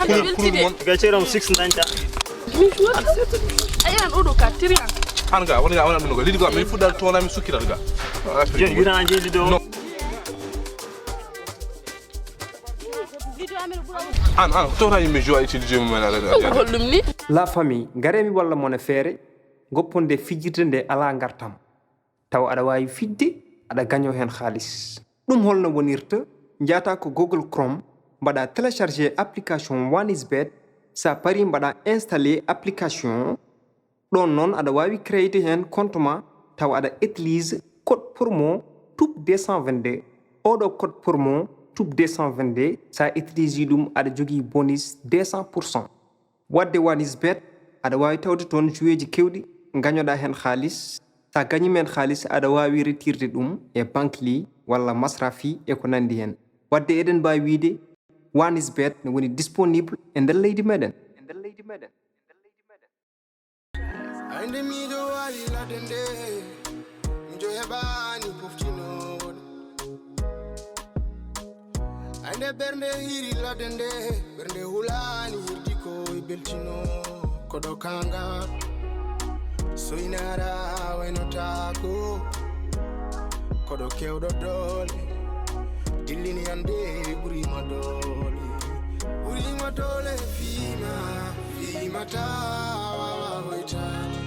gaceram 690 ayan odo ka tirian hanga wona ɗum go liɗi go min fuɗɗal toona mi sukkiral ga jen yuna jeedi do an tota yimɓe jowa utiliser mumen hollum ni la famille garemi walla mone feere gopponde fijirde nde ala gartam taw aɗa wawi fidde aɗa gaño hen haalis ɗum holno wonirta jata ko Google Chrome mbaɗa téléchargé application Wona sa pari mbaɗa installé application ɗon noon aɗa wawi créer hen compte ma taw aɗa utilise code promo toute 222 oɗo code promo toute 222 sa utilise ɗum aɗa jogui bonus 200%. wadde Wona aɗa wawi tawde toon joueji kewɗi gañoɗa hen haalis sa gañi men haalis aɗa wawi retirde ɗum e banque li walla masrafi e ko nandi hen wadde eɗen mbawi wiide Wona ne woni disponible e nder leydi meɗen ande miɗo wawi ladde nde mijo heɓani poftinoɗo ande ɓernde hiri ladde nde ɓernde hulani hirdi koye beltino koɗo kanga soynara waynotako koɗo kewɗo doole dillini ande ɓurima doole fimata wawoytade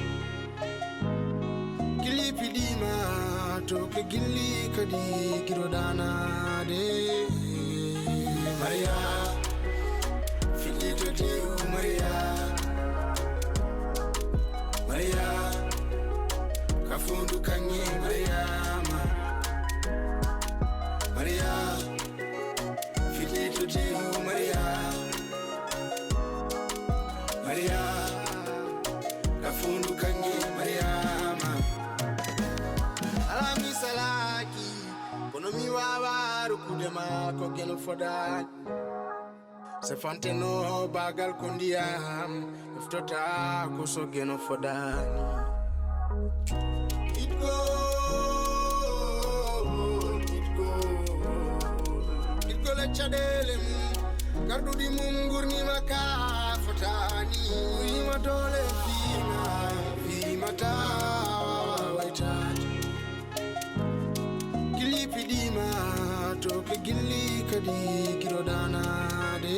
gilli piɗima to ke gilli kadi giroɗanade Maria fillito diu Maria kafundu kanye Maria fillito diu Maria kafundu kanye Mariama alami salaki kono mi wawa rukude ma ko geno fodani se fanteno bagal ko ndiyam eftota ko so geno fodani it go le chadele garduɗi mum gurnima ka fotani wima dole fimata waytade gilli piɗima to ke gilli kadi giroɗanade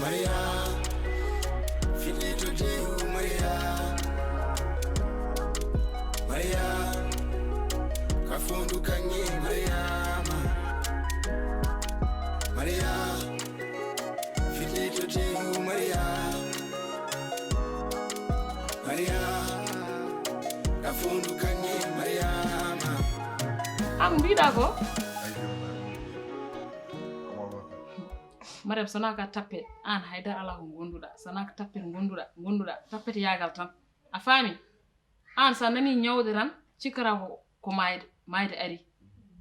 Maria fillito diu Maria kafundu kanye Maria fillito diu Maria kafundu kanye Mariama am mbiɗa ko Mariam sona ka tappe an haydar ala ko gonduɗa sona ka tappet gonduɗa tappete yagal tan a faami an sa nani ñawde tan cikkata ko mayde ari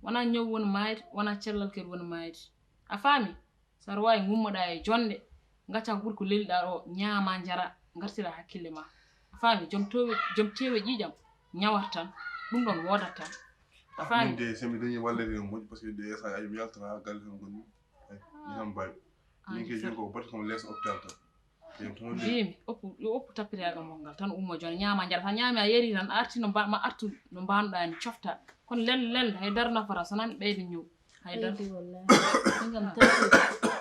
wona ñaw woni mayde wona cellal kadi woni mayde a faami saɗa wawi gummoɗa e jonde gacca ko ɓuuri ko leliɗa ɗo ñaama jara gartira hakkille ma a faami joom tewe ƴiƴam ñawata tan ɗum ɗon wodat tan a faami de semi dañi wallede no moƴƴi parce que de sa ayum yaltata galle tan gonni ni ham bawi min ke jonko ko batte komo less hôpital tan mbimi oppu tappiteyagam mo ngal tan ummo joni ñaama jara tan ñaami a yeri tan a arti ma artu no mbanoɗa ni cofta kono lelde haydara nafata sonani ɓeyde ñëw haydara wallahi ngam tawi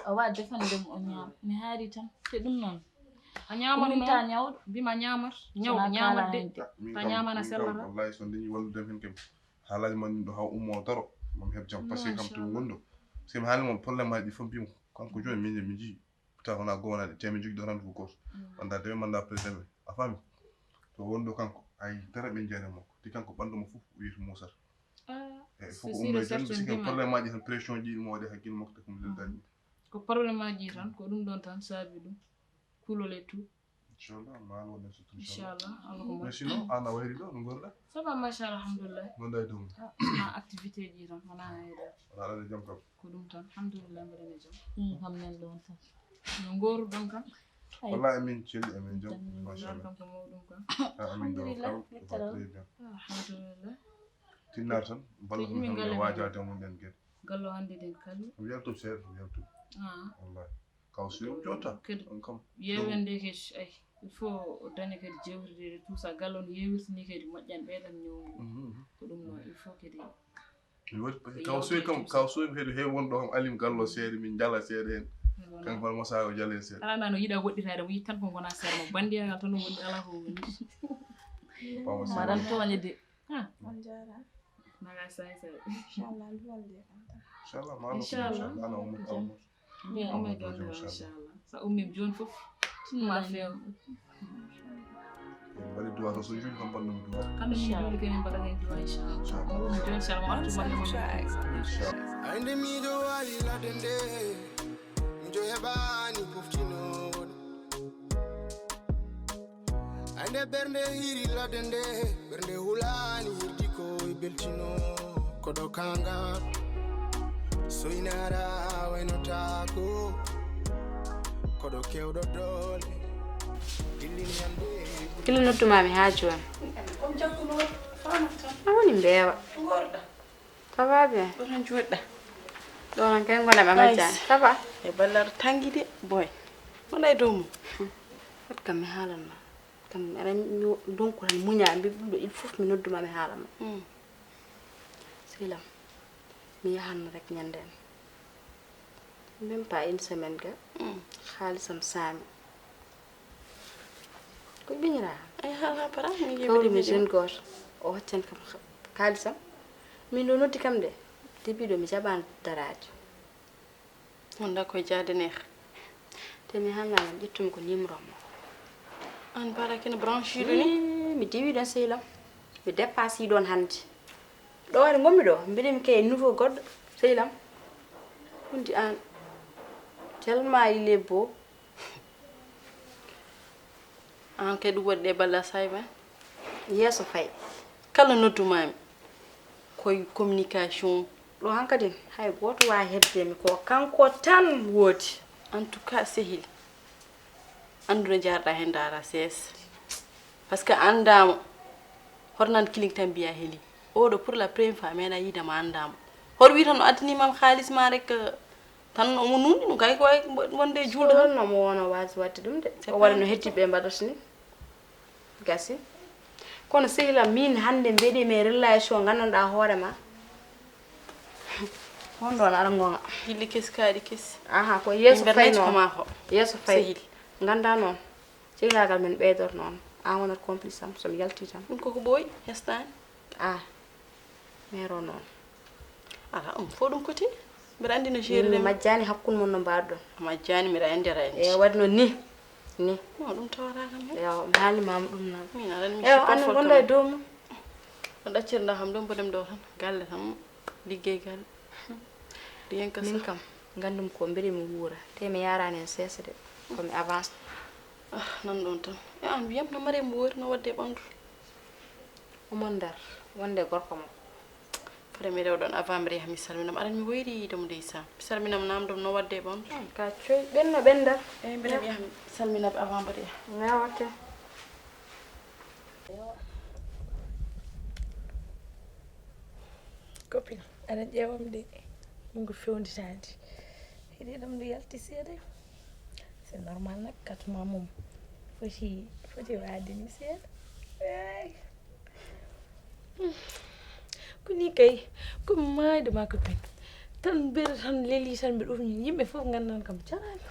o wa defande mo ñaam mi haari tan te ɗum noon a ñamata ta ñawɗo bima ñamat ñamatde ta ñamana sellata wallahi so dañi wallude hen kam haalaji man ɗo ha ummo daro mami heɓ jam par ce que kam to gondo simi haali mo probléme aji ɗi fof mbimo kanko joni min mi jii ta wona gowonaɗe temi jogui ɗo tan ko goto wanda dewe manda président a faami to wonɗo kanko ay dara ɓe jeere makko ti kanko ɓandu mo fof wiyata musata eyyi fof ko ummo tan siki probléme aji tan pression ji mo waɗi hakkille makko te komo leldañi ko probléme aji tan ko ɗum ɗon tan saabi ɗum kulol e tout inchallah ma wonde so inchallah Allah ko mais sinon ana wayri ɗo no gorɗa ça va machallah alhamdulillah gonɗa e dow ma activité ji tan wona hayda wala ala jam kam ko ɗum tan alhamdulillah mbeɗen e jam kam nan ɗon tan no goruɗon kam wallahi amin celli amin jam machallah kam ko mawɗum kam amin ɗo kam très bien alhamdulillah tinnar tan ballo ɗum tan wajade mum ɗen gueɗe gallo hande den kalli mi yaltub seeɗa mi yaltub wallahi kaw suyo jota kadi kam yewende kadi ay il faut daña kadi jewtide tout ça gallon yewirtini kadi moƴƴan ɓeyɗan ñowgu ko ɗum noon il faut kadi mi waɗi kaw suy kadi heewi wonɗo kam alim gallo seeɗa min jala seeɗa hen kanko wal Sago jalen seeɗa ala no yiɗa woɗɗitade mo yii tan ko gona seeɗa mo bandiyagal tan no woni ala ko woni maɗan toña de on jara naga say inchallah volde inchallah ma Inchallah. ana ummo almo mi ummi jonde inchallah sa ummim joni fof tinma feew waɗi duwa to so juuli kam bandum duwa kamɓe mi joni kadi min mbaɗa hen duwa inchallah mi ummi joni inchallah mo wattu maɗe mo Ande miɗo wali ladde nde miɗo heɓani poftinoɗo ande ɓernde hiri ladde nde ɓernde hulani hirdi ko e beltino koɗo kanga soynara waynotako koɗo kewɗo dole dillini hande kilo noddumami ha joni a woni mbeewa ça va bien ɗon joɗɗa ɗo non kay gonami amajjani ça va e ballar tangi de boy wonay dow mum wat kam mi haalanma kam aɗa donku tan muña mbi ɓuɗɗo il faut mi nodduma mi haalama silam mi yahanno rek ñanden même pas une semaine ga haalisam saami ko ɓiñira ay hala para mi kawrimi jeune goto o hoccen kam haalisam min ɗo noddi kam de début ɗo mi jaɓani daraji wonda koye jaade neex te mi hanngalam ƴettumi ko numéro mo an para kene branche ɗo ni mi diwi ɗon sehlam mi dépasse ɗon hannde ɗo wari gommi ɗo mbiɗimi kay nouveau goɗɗo sehlam hundi an tellement il est beau an kay ɗum waɗi ɗe balla sayba yeeso fayi kala noddumami koye communication ɗo hankadin hay goto wawi heɓdemi ko kanko tan woodi en tout cas sehil andude jarɗa hen dara seesa par ce que andama hornan kiling tan mbiya heeli oɗo pour la première fois meeɗa yidama andama hoto wi tan no addanimam haaliss ma rek tan omo nundi ɗum kay koye wonde juulɗo tan holno mo wona wasi wadde ɗum de o waɗa no heddiɓe mbaɗata ni gasi kono sehlam min hande mbeɗimi relation gandanɗa hoorema on ɗon aɗa gonga yilli kesi kaaɗi kesi aha ko yeeso fayi ko noon ma ho yeeso fayi sehil ganda noon cehlagal men ɓeydor noon an wonat complice am somi yalti tan ɗum koko ɓooyi hestani mero noon ala fo ɗum koti mbiɗa andi no mi jeeri majjani hakkude mon no mbaɗɗon majjani mbiɗa andi aɗa andi e wadde noon ni non ɗum tawata kam hen yo mi haalimama ɗum noon min aɗa mi eyo anne gonɗa e dow mum no ɗaccirɗa kam ɗum mboɗem ɗo tan galle tan liggey galle rien que ça min kam gandum ko mbiɗemi wuura te mi yarani hen seesa de komi avance nan ɗon tan e an wiyam no Mariam woori no wadde ɓandu omon nder wonde gorko mo fare mi rewɗon avant mbiɗa yaha mi salminama aɗa mi woyri yidemo ndeysan mi salminama namdom no wadde ɓandu ka coy ɓenno ɓenda eyi mbiɗa yaha mi salminaɓe avant mbiɗa yaha newatte copine aɗa ƴewam de ɗum ko fewnditade hiɗi ɗum ndu yalti seeɗa c'est normal nak katuma mum foti wadini seeɗa ey koni kay komi mayde ma copine tan mbiɗa tan leeli tan mbiɗa ufni yimɓe fof gandan kam jarani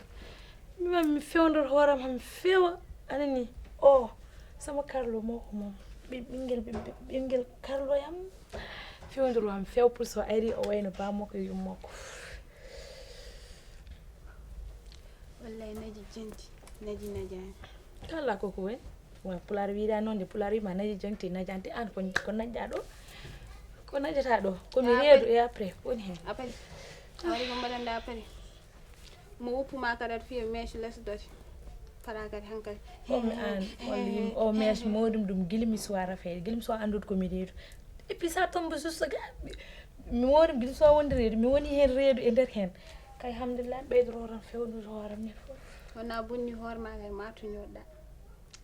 mima mi fewndor hooram hami feewa anani o sama karlo moko mom ɓinguel karlo yam fewndoro hami feewa pour so ari o wayno bamoko e yummoko wallay naji jenti naji najani kala koko wen wa pular wiida noon de pular wima naji jenti najante an ko najƴa ɗo ko najata ɗo komi reedu e après woni hen après wari ko mbaɗanda après mo wuppuma kadi aɗa fiya mèche lesdode fara kadi hankadi homi an walla yim o mèche modum ɗum guilmi soir affaire guilmi so andude komi reedu et puis ça tombe juste ga mi wori guilmi so wonde reedu mi woni hen reedu e nder hen kay alhamdulillah ɓeydoro tan fewnude hooram ni fof wona bonni hoorema kadi ma toñoɗɗa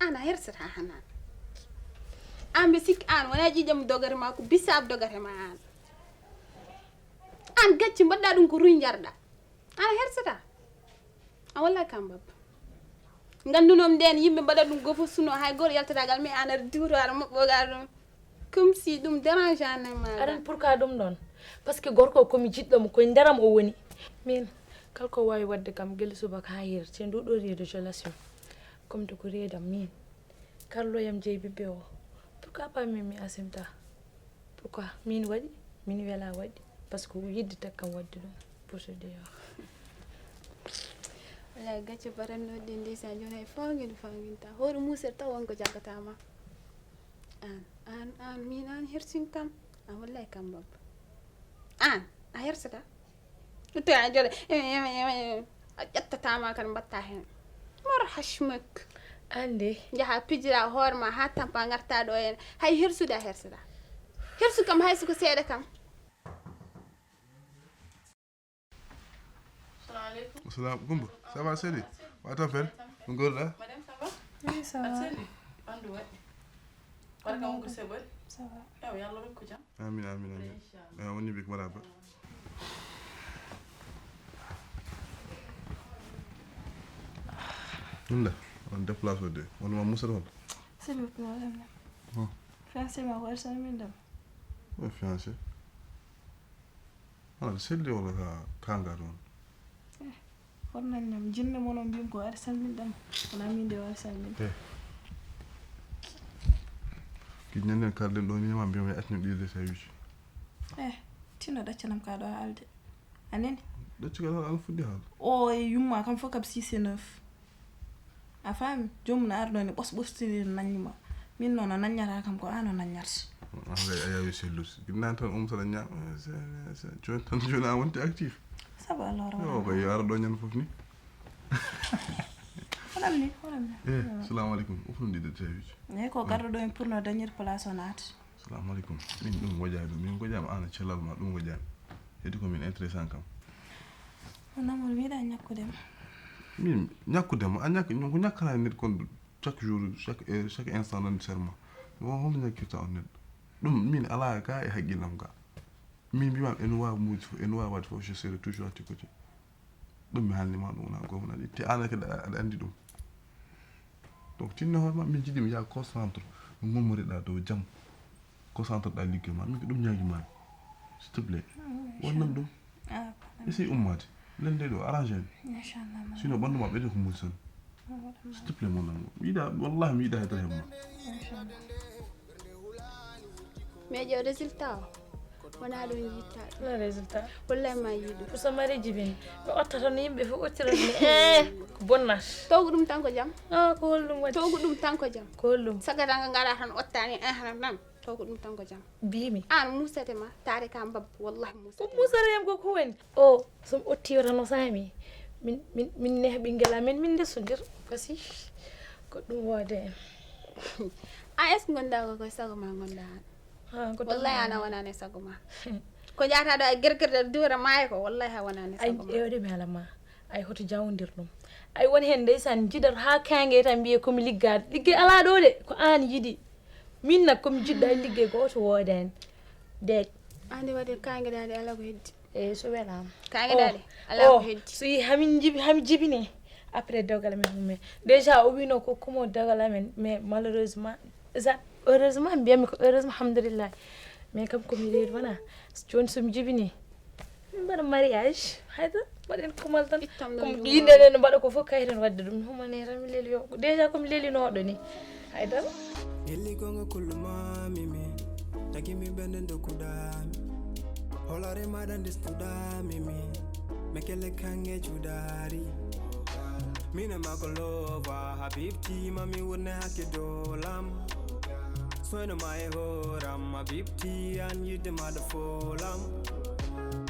an a hersata hana an mbe sikki an wona ƴiƴam dogare ma ko bisab dogate ma an gacci mbaɗɗa ɗum ko ruy jarɗa an a hersata a wallahi kam baba gandunom den yimɓe mbaɗa ɗum gofo suno hay goto yaltatagal mais an aɗa diwto aɗa moɓɓogal ɗum comme si ɗum dérange anema aɗan pourquoi ɗum ɗon par ce que gorko komi jiɗɗomo koye ndaram o woni min kala ko wawi wadde kam guila subaka ha yeeru te nduɗo reedo relation comme de ko reedam min karloyam jeeyi bibbe o pourquoi pas min mi asimta pourquoi min waɗi min wela waɗi par ce que yidde tak kam wadde ɗum pour se dire wala gacce barannoɗe ndeysan joni hay fawguinta hoore musere taw wonko jaggatama an min an hersin kam an wallahi kam baba an a hersata to a jooɗa a ƴettatama kan mbatta hen mor hashmak ande jaha pijira hoore ma ha tampa garta ɗo hen hay hersude a hersata hersu kam hay soko seeɗa kam. Salam Gumba, ça va Serie? What happened? Ngola? Madame, ça va? Oui, ça va. Andu waɗi. Barka wonko seɓɓoy? Ça va. Ew yallah rokku jam. Amin amin amin. Woni bik maraba. Nda, on déplace o de. On ma musa don. S'il vous plaît, madame. Bon. Fiancé ma ko arsan min dam. O fiancé. Ah, selli wala kanga don. Hornan nam jinne monon bim ko arsan min dam. Wala min de arsan min. Ki ñenen kalden do ni ma biyo atni ɗirde sa wici. Tino daccanam ka ɗo haalde anene Daccugal al fuddi haal. o e yumma kam fof kam 6 et 9 a faami jomum no arɗo ni ɓosɓostini naññima min noon a naññata kam ko an o naññata A yawi sellus. Ginnan tan sala ñam joni tan joni a wonti actif. sabu allah Yo ko yara do ñan fof ni. hoɗamni Assalamu alaikum. Ufun ɗirde sa wici. eyi ko garɗo ɗo en pour no dañir place o naata Assalamu alaikum. Min ɗum wajani min gojama ana cellal ma ɗum wajani. Heddi ko min intéressant kam. onamol mi yiɗa ñakkudema Min ñakkudema a ñakk ko ñakkata nit kon chaque jour chaque instant nan serment. Won hono ñakkirta on neɗɗo. Ɗum min ala ka e haqqillam ka. Min mbimam en wawi muuji fof en wawi wadde fof je serai toujours à tes côtés. Ɗum mi haalnima ɗum wona gomnaɗi te an kadi aɗa andi ɗum. Donc tinno hoorema min jiɗimi ya concentre no gomoriɗa dow jaam concentre ɗa ligguey ma min ko ɗum ñaguimami s'il te plaît wonnam ɗum essaye ummade lende ɗo arrangé inchallah sinon ɓandu ma ɓeyde ko muuji tan s'il te plaît mon amour mi yiɗa wallahi mi yiɗa hedda hen ma mais ƴew résultat o wona ɗo jitta le résultat wallahi ma yiiɗum pour so mari jibini ɓe otta tan yimɓe fof ottirani ko bonnat towgo ɗum tan ko jaam ko hollum waɗi towgo ɗum tan ko jaam ko hollum sagata nga ngaɗa tan ottani haram tan towgo ɗum tan ko jaam bimi an musete ma taari ka babba wallahi musete ko musarayam ko woni o somi otti tan o saami min neha ɓinguel amen min ndesodir pasi ko ɗum woode en a est ce que gonɗa ko koye sago ma gonɗa an wallahi ana wonani sago ma ko jata ɗo e guerguerde duura maayo ko wallahi a wonani sago ma ay ewɗemi alama ay hoto jawdir ɗum ay woni hen ndeysan jiɗat ha kangue tan mbiye komi liggade liggey ala ɗo de ko an yiɗi min nak komi jiɗɗo ay liggey goto wooda hen deej andi waɗi kangue dade ala ko heddi eyyi so welama kangue dade ala ko heddi so yi hami jibini après dawgal amen humme déjà o wino ko kumo dawgal amen mais malheureusement heureusement mbiyami ko heureusement alhamdulillah mais kam komi reedi wona joni somi jibini min mbaɗa mariage hayda mbaɗen kumal tan yinde nde no mbaɗa ko fof kayiten wadde ɗum mi humane tan mi leeli yo déjà komi leelinoɗo ni haydara Yelli gonga kulma mimi Takimi benden do kudami Holare madan distudami mi Mekele kange chudari Mina makolova habibti mami wone hake dolam Soyno mae horam habibti an yidde mada folam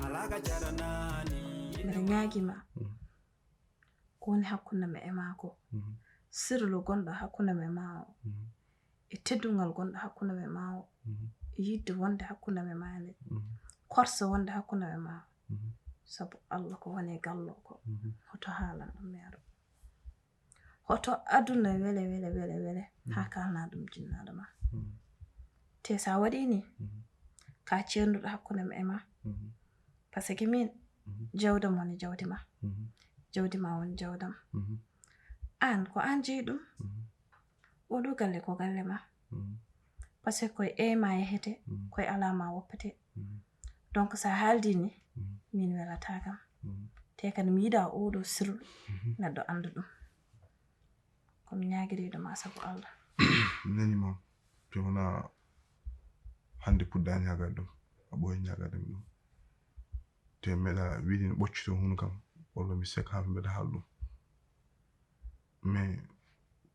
Alaga jara nani mbeɗa ñaaguima ko woni hakkunde me e maako sirlu gonɗo hakkunde me ma o e teddugal gonɗo hakkunde me ma o e yidde wonde hakkunde me ma nde korse wonde hakkunde me ma o sabu allah ko woni gallo ko hoto haalan ɗum meeɗo hoto aduna wele ha kalna ɗum jinnaɗo ma te sa waɗi ni ka cenduɗo hakkunde me e ma par ce que min jawde mon e jawdi ma jawdi ma woni jawdam an ko an jeyi ɗum oɗo galle ko galle ma par ce que koye ema yehete koye alama woppete donc sa haaldi ni min welata kam te kadi mi yiɗa oɗo sirlu neɗɗo anda ɗum komi ñaguiriɗo ma sabu Allah nanima te wona hande puɗɗa ñagade ɗum a ɓooyi ñagade ɗum te meɗa wiide no ɓoccito hun kam walla mi sek ha mbeɗa haal ɗum mais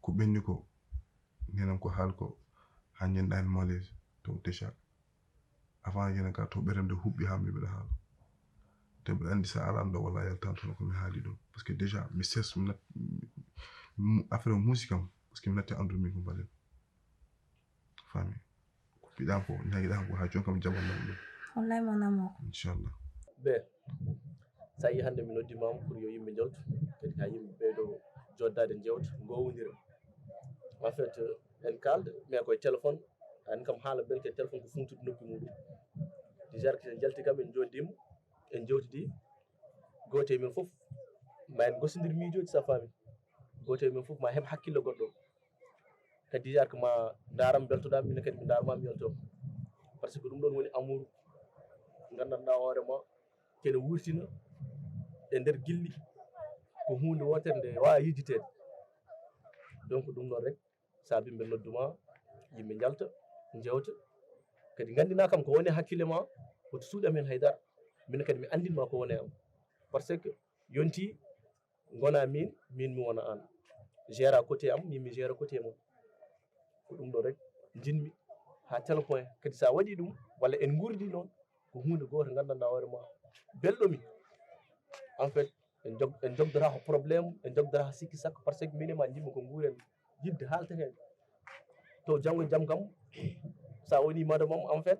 ko ɓenni ko nenam ko haal ko ha ñenɗa hen malaise to déjà avant yena ka to ɓerende huɓɓi ha mi mbeɗa haala te mbeɗa andi sa ala ɗo walla yaltan toon komi haali ɗum par ce que déjà mi ses affaire o musique am par ce que mi natti andude min ko mbaɗen fami ko mbiɗa ko ñaguiɗa ko ha joni kam jaɓannam ɗum wallahi mo namo inchallah ɓe sa yi hande mi noddimama pour yo yimɓe jewta kadi ha yimɓe ɓeydo joddade jewta gowodira en fait en kalde mais koye téléphone an kam haala belke téléphone ko funtude noppi muɗum déjà ko en jalti kam en joddima en jewtidi goto e men foof ma en gosodir miijoji sa faami goto e men foof ma heɓ hakkille goɗɗo kadi déjà ko ma daram beltoɗa min kadi mi darmami yaltom par ce que ɗum ɗon woni amour gandanɗa hoorema kene wurtina e nder gilli ko hunde wotere nde wawa yejitede donc ɗum ɗon rek saabi mbe nodduma yimɓe jalta jewta kadi gandina kam ko woni hakkille ma woto suuɗam hen haydara min kadi mi andinma ko woni am par ce que yonti gona min mi wona an gère côté am min mi gère côté mon ko ɗum ɗo rek jinmi ha tel point kadi sa waɗi ɗum walla en gurdi noon ko hunde goto gandanɗa hoorema belɗomi en fait en jogdora ko probléme en jogdora ko sikki sakko par ce que minema jimmi ko guuren yidde haaltetede to janggo e jaam kam sa woni madame am en fait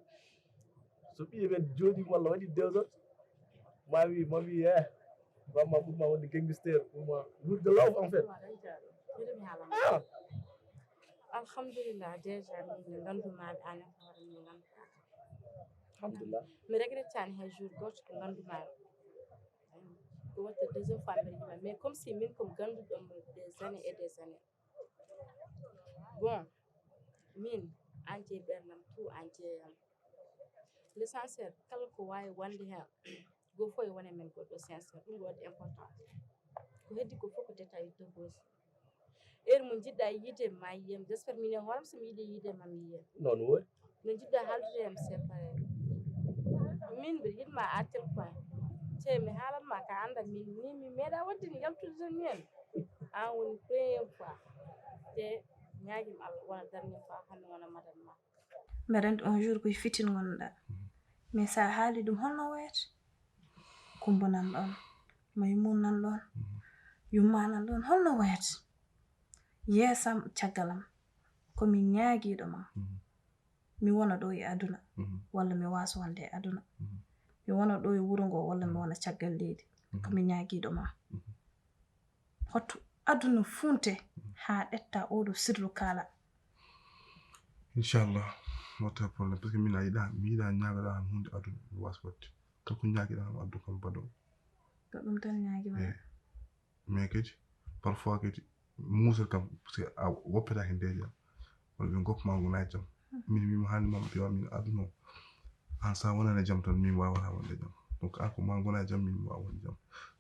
so ɓiye men jooɗi walla waɗi 2 heures ma wi bamma ɓurma wonde gangster ɓurma wurde law en fait alhamdulillah déjà min gandumaɓe an hoore min ganduɗa alhamdulillah mi regrettani hay jour goto ko gandumaɓe ko watta deuxiéme fois mbiɗa yima mais comme si min komi ganduɗomo des années et des années bon min an jeeyi ɓerdam tout an jeeyam l' essentiel kala ko wawi wonde hen goto fof e wone men goɗɗo sincére ɗum waɗi important ko heddi ko fof ko détail doggoji heure mo jiɗɗa yiidema ma yiyam j' espére min e hooram somi yiiɗi yiidema mi yiyam noon woori no jiɗɗa haaldude yam séparé min mbiɗa yiɗma à tel point te mi haalanma ka anda min ni mi meeɗa wadde ni yaltude tan ni hen an woni premiére fois te ñaguima Allah wona dernier fois hande wona madame ma mbeɗa andi un jour koye fitin gonɗa mais sa haali ɗum holno wayata Kumba nan ɗon Maymun nan ɗon Yumma nan ɗon holno wayata yeesam caggalam komi ñaagiiɗo ma mi wona ɗo e aduna walla mi waasa wonde e aduna mi wona ɗo e wuro ngo walla mi wona caggal leydi komi ñaagiiɗo ma hoto aduna funte haa ɗetta oɗo sirru kaala inchallah wata probléme parce que min a mi yiɗa ñagaɗa han hunde aduna mi wasa wadde kala ko ñaguiɗa kam addu kam baɗo ko ɗum tan ñaagima mais kadi parfois kadi musal kam parce que a woppeta hen deja walla ɓe goppama gona jaam min mimo hande mama ɓewa min aduna o an sa wonani jaam tan min wawata wonde jaam donc an ko ma gona jaam min mi wawa wonde jaam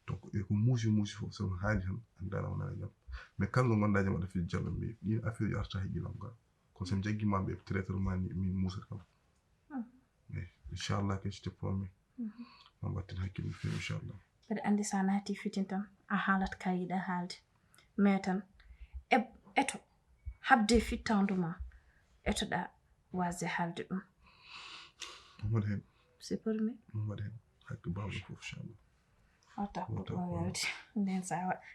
donc e ko muusi fof so haali tan andana wonani jaam mais kala ɗo ganduɗa jaam aɗa fiɗi jallo mi ɗin affaire yo arta e guilam ngal kono somi jagguima ɓe traitement ni min musal kam inchallah kadi je promis on wattin hakkille no fewi inchallah mbeɗa andi sa naati fitin tan a haalat ka yiɗa haalde mais tan eto habde fittanduma etoɗa wasde haalde ɗum waɗa hen c'est permis waɗa hen hakki bawɗo fof inchallah wata ko ɗum welti nden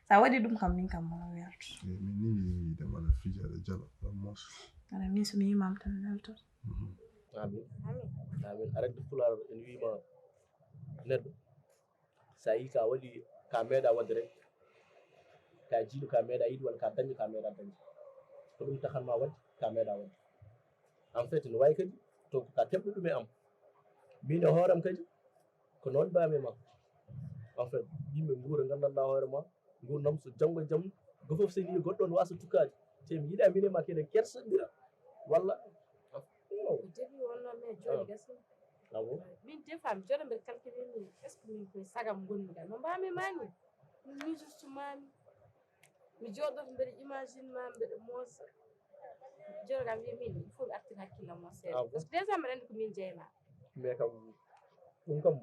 sa waɗi ɗum kam min kam mono welto min ni yiidema aɗa fija aɗa jala aɗa moosa aɗa min somi yimama tan weltot amin amin aragde fular en wima neɗɗo sa yi ka waɗi ka meeɗa wadde rek ka jiiɗo ka meeɗa yiide walla ka dañƴo ka meeɗa dañde ko ɗum tahanma wadde ka meeɗa wadde en fait no wayi kadi to ka keɓɗo ɗum e am min e hooram kadi ko noon mbami ma en fait yimɓe guura gandanɗa hoore ma gurdam so janggo e jaam go fof seni goɗɗo no wasa tukkaade te mi yiɗa mine ma kene kersodira walla debi wonno mais joni gasi min des fois mi jooɗo mbeɗa calculer min est ce que min koye sagam gonmi ɗa no mbami mani min juste mami mi jooɗoto mbeɗa imagine ma mbeɗa moosa joni kam wiya min il faut mi artir hakkillam mo seeɗa par ce que déjà mbeɗa andi ko min jeeyma mais kam ɗum kam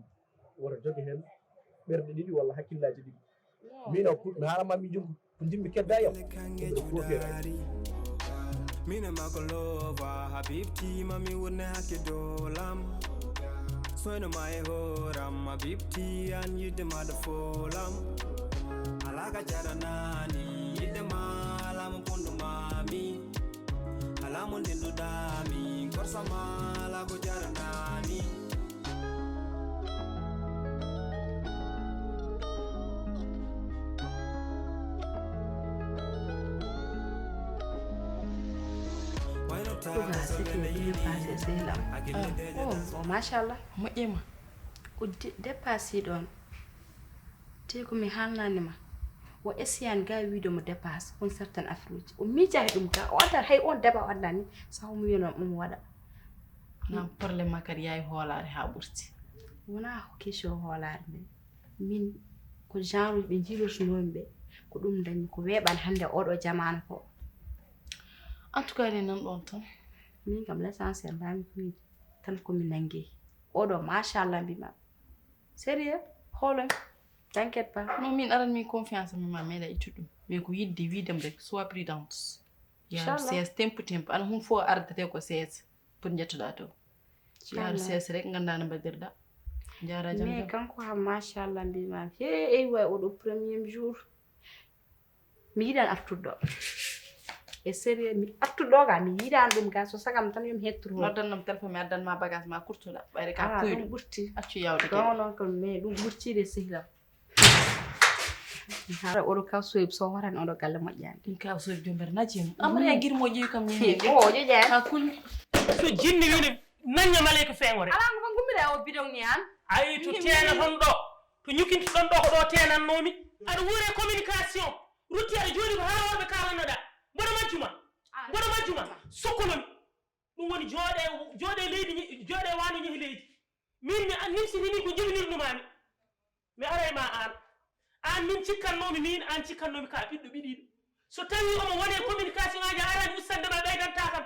woto joge heen ɓerɗe ɗiɗi walla hakkillaji ɗiɗi min o mi haalama mi jonko ko jimmi kedda yam mina makolova habibti mami wonne hakke dolam soyno ma e horam habibti an yidde maɗa folam alaga jaranani yidde ma alamo pondo mami alamo ndenduɗami korsama alago jaranani Uga sike dépassé sehlam o machallah moƴƴima ko dépassé ɗon te komi haalnanima o essayani ga wiidomo dépasse on certaine affaire uji o miijahi ɗum ga o addata hay on deba o addani sawo mi wiyano ɗum waɗa nan probléme ma kadi yahi hoolare ha ɓurti wona ko question hoolare men min ko genre uji ɓe jiilotonomi ɓe ko ɗum dañi ko weeɓan hannde oɗo jamanu ko en tout cas ni nan ɗon tan min kam l' essentiel mbami ko wiide tan komi nangue oɗo machallah mbima sérieux hoolon t'inquiète pas non min aran min confiance mi ma meeɗa ittu ɗum mais ko yidde wiidem rek soit prudence yaadu sees tempo ana hun fof ardate ko sees pour jettoɗa to yaadu sees rek ganda no mbaɗirɗa jara jam mais kanko ham machallah mbimami ey way oɗo premier jour mi yiɗan artuɗo e sérieux mi artuɗo ga mi yiɗani ɗum ga so sagam tan yomi hettoto noddannam téléphone mi addanma bagage ma kurtoɗa ɓayde ka koyɗum ɗum ɓurti accu yawde non non ko mais ɗum ɓurtide sehlam hara oɗo kawsoyib so warani oɗo galle moƴƴani ɗum kawsoyib jom mbeɗa najjimo amaya guirmo ƴeewi kam ñeñe o joƴani ha kulmi so jinni wini nanya malayka feŋore ala ko gummira o bidon ni an ayi to teena ton ɗo to ñukintoɗon ɗo ko ɗo teenannomi aɗa wuure communication rutti aɗa jooɗi ko haa worɓe kalannoɗa mboɗo majjuma sokkonomi ɗum woni jooɗe leydi jooɗe wano ñehi leydi min mi nimsitini ko jibinirɗumami mi aray ma an min cikkannomi min an cikkannomi ka ɓiɗɗo ɓiɗiɗo so tawi omo woni e communication aji arani ustandema ɓeydanta kam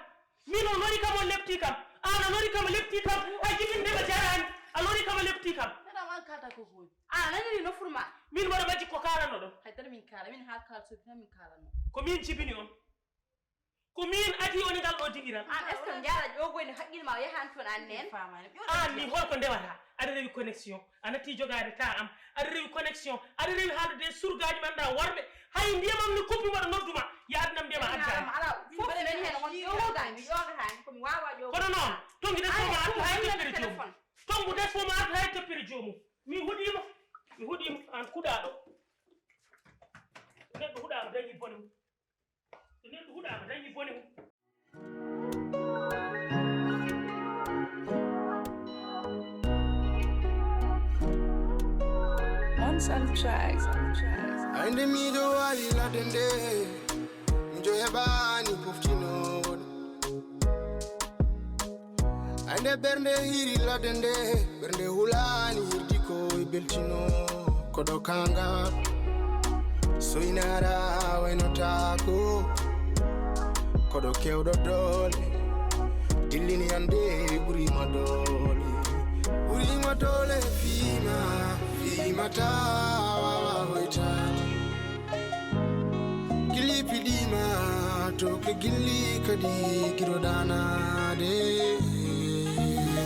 min o lori kam on lepti kam an a lori kam lepti kam a jibindema jarani a lori kam lepti kam kalta ko foyi naniri no furma min mboɗo majji ko kalanno ɗon haydara min kala min ha kalsoɓe tan min kalanno ko min jibini on ko min adi on ngal ɗo digiran an est ce que jara ƴogoyde haqqille ma yahan toon an nen an ni holko ndewata aɗa rewi connexion a natti jogade ta am aɗa rewi connexion aɗa rewi haalde surgaji manɗa worɓe hay ndiyamam ni koppi mbaɗa nodduma yaadnam ndiyama addani kono noon tonguiɗen foma artu hay teppere jomum tongude foma artu hay teppere jomum mi huɗima an kuɗaɗo neɗɗo huɗama dañi bone mum neɗɗo huɗama dañi bone mum Ande mi do wali la dende njo hebani poftinoɗo ande bernde hiri la dende bernde hulani hirdi ko e beltino koɗo kanga soynara waynotako koɗo kewɗo dole dillini ande ɓurima dole fima tawa hoytade gilli piɗima to ko gilli kadi giroɗanade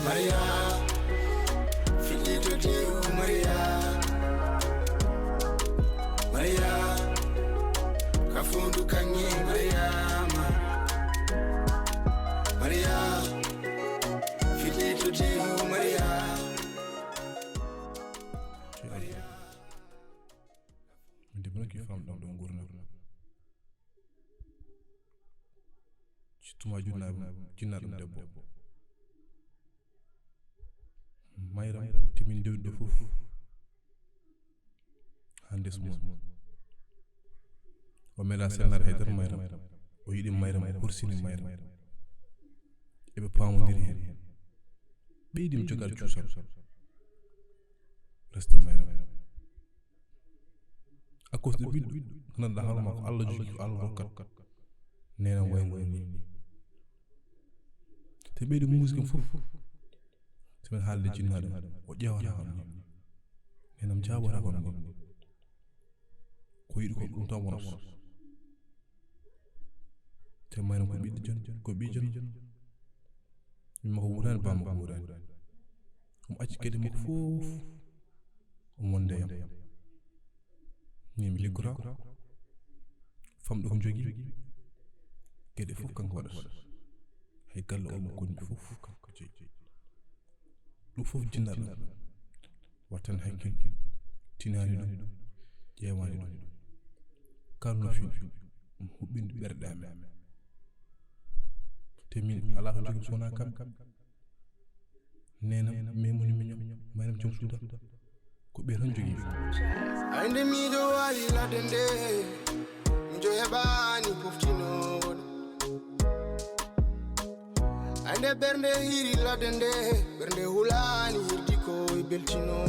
Maria fillito dew Maria kafundu kange Maria fillito dew tuma jinna ɗum debbo Mariam timin dewɗe fof hande smon mela sennar haydar mayram o yiɗi mayram o hursini mayram eɓe paamodiri hen ɓeydim jogal cuusal reste mayram à cause de ɓiɗɗo gandanɗa hoorema ko Allah jogi ko Allah hokkat nenam wayno ni te ɓeydi musique fof somin haalde jinnaɗo o ƴewata kam ni nenam jaɓata kam ni ko yiɗi ko ɗum tan wonos te mayram ko ɓiɗɗo jon ko ɓi jon mimma ko wurani bamma ko wurani omo acci gueɗe makko fof omo wonde yam min mi liggota famɗo ko jogui gueɗe fof kanko waɗata hay galle o mo konni fof kanko jeeyi ɗum fof jinnaɗo wattan hakkil tinani ɗum ƴewani ɗum kalno fi huɓɓinde ɓerɗe amen te min ala ko jogui sowona kam nenam memoni miñam maynam joom suuda ko ɓe tan jogui ande miɗo wali ladde nde mijo heɓani poftinoɗo ande ɓernde hiri ladde nde ɓernde hulani hirdi ko e beltino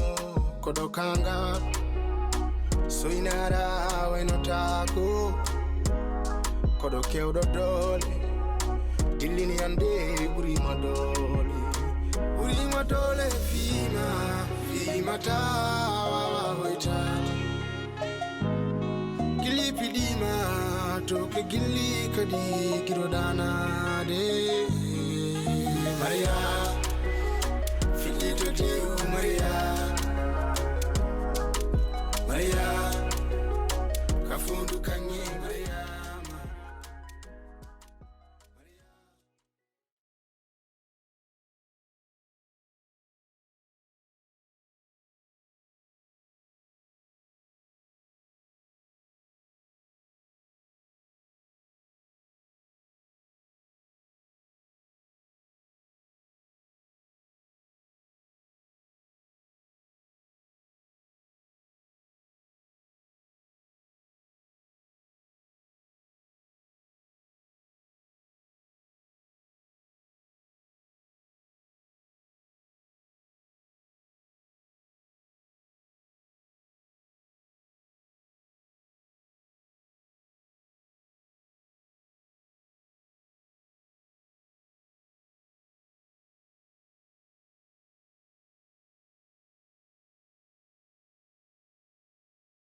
koɗo kanga soynara waynotako koɗo kewɗo doole dillini ande ɓurima doole fimata wawa hoytade gilli piɗima to ke gilli kadi giroɗanade Maria fiɗɗito dew Maria ka fondu kange